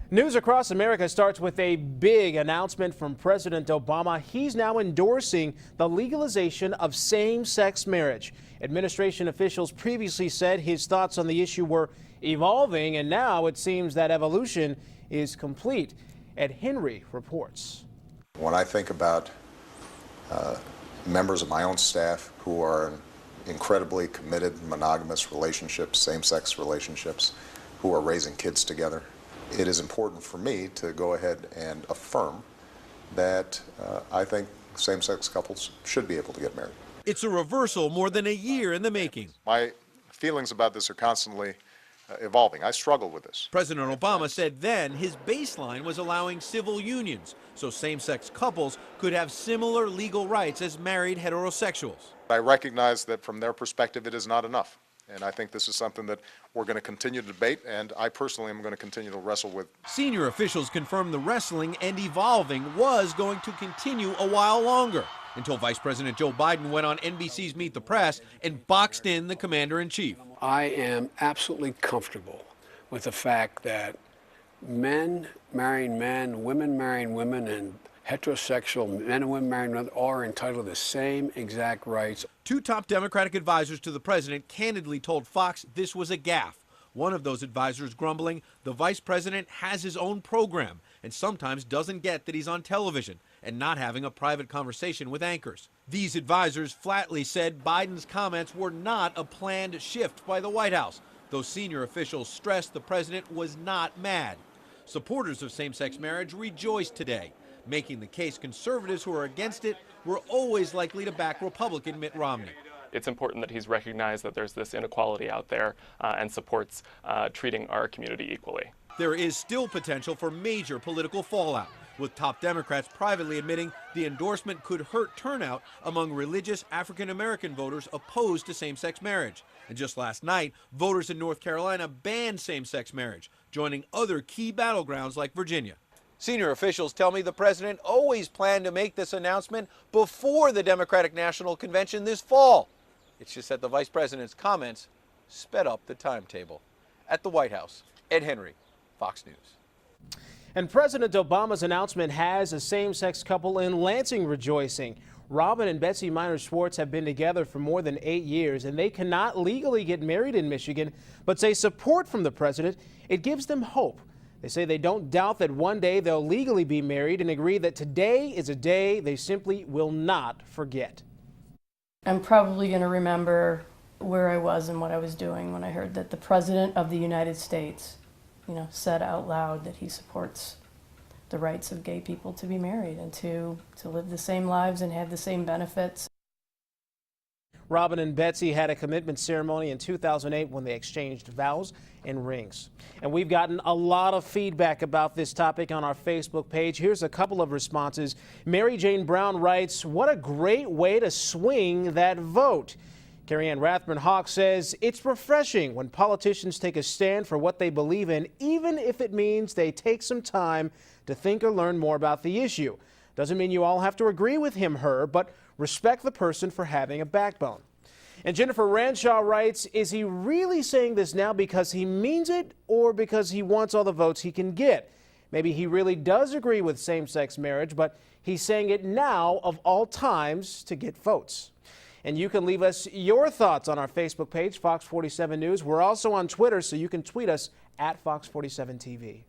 News across America starts with a big announcement from President Obama. He's now endorsing the legalization of same-sex marriage. Administration officials previously said his thoughts on the issue were evolving, and now it seems that evolution is complete. Ed Henry reports. When I think about members of my own staff who are in incredibly committed monogamous relationships, same-sex relationships, who are raising kids together, it is important for me to go ahead and affirm that I think same-sex couples should be able to get married. It's a reversal more than a year in the making. My feelings about this are constantly evolving. I struggle with this. President Obama said then his baseline was allowing civil unions, so same-sex couples could have similar legal rights as married heterosexuals. I recognize that from their perspective it is not enough. And I think this is something that we're going to continue to debate, and I personally am going to continue to wrestle with. Senior officials confirmed the wrestling and evolving was going to continue a while longer, until Vice President Joe Biden went on NBC's Meet the Press and boxed in the commander-in-chief. I am absolutely comfortable with the fact that men marrying men, women marrying women, and heterosexual men and women marrying women all are entitled to the same exact rights. Two top Democratic advisors to the president candidly told Fox this was a gaffe. One of those advisors grumbling the vice president has his own program and sometimes doesn't get that he's on television and not having a private conversation with anchors. These advisors flatly said Biden's comments were not a planned shift by the White House. Those senior officials stressed the president was not mad. Supporters of same-sex marriage rejoiced today, making the case conservatives who are against it were always likely to back Republican Mitt Romney. It's important that he's recognized that there's this inequality out there and supports treating our community equally. There is still potential for major political fallout, with top Democrats privately admitting the endorsement could hurt turnout among religious African-American voters opposed to same-sex marriage. And just last night, voters in North Carolina banned same-sex marriage, joining other key battlegrounds like Virginia. Senior officials tell me the president always planned to make this announcement before the Democratic National Convention this fall. It's just that the vice president's comments sped up the timetable. At the White House, Ed Henry, Fox News. And President Obama's announcement has a same-sex couple in Lansing rejoicing. Robin and Betsy Minor-Schwartz have been together for more than 8 years, and they cannot legally get married in Michigan, but say support from the president, it gives them hope. They say they don't doubt that one day they'll legally be married and agree that today is a day they simply will not forget. I'm probably going to remember where I was and what I was doing when I heard that the President of the United States, said out loud that he supports the rights of gay people to be married and to live the same lives and have the same benefits. Robin and Betsy had a commitment ceremony in 2008 when they exchanged vows and rings. And we've gotten a lot of feedback about this topic on our Facebook page. Here's a couple of responses. Mary Jane Brown writes, "What a great way to swing that vote." Carrie Ann Rathburn-Hawk says, "It's refreshing when politicians take a stand for what they believe in, even if it means they take some time to think or learn more about the issue. Doesn't mean you all have to agree with him, her, but respect the person for having a backbone." And Jennifer Ranshaw writes, "Is he really saying this now because he means it or because he wants all the votes he can get? Maybe he really does agree with same-sex marriage, but he's saying it now of all times to get votes." And you can leave us your thoughts on our Facebook page, Fox 47 News. We're also on Twitter, so you can tweet us at Fox 47 TV.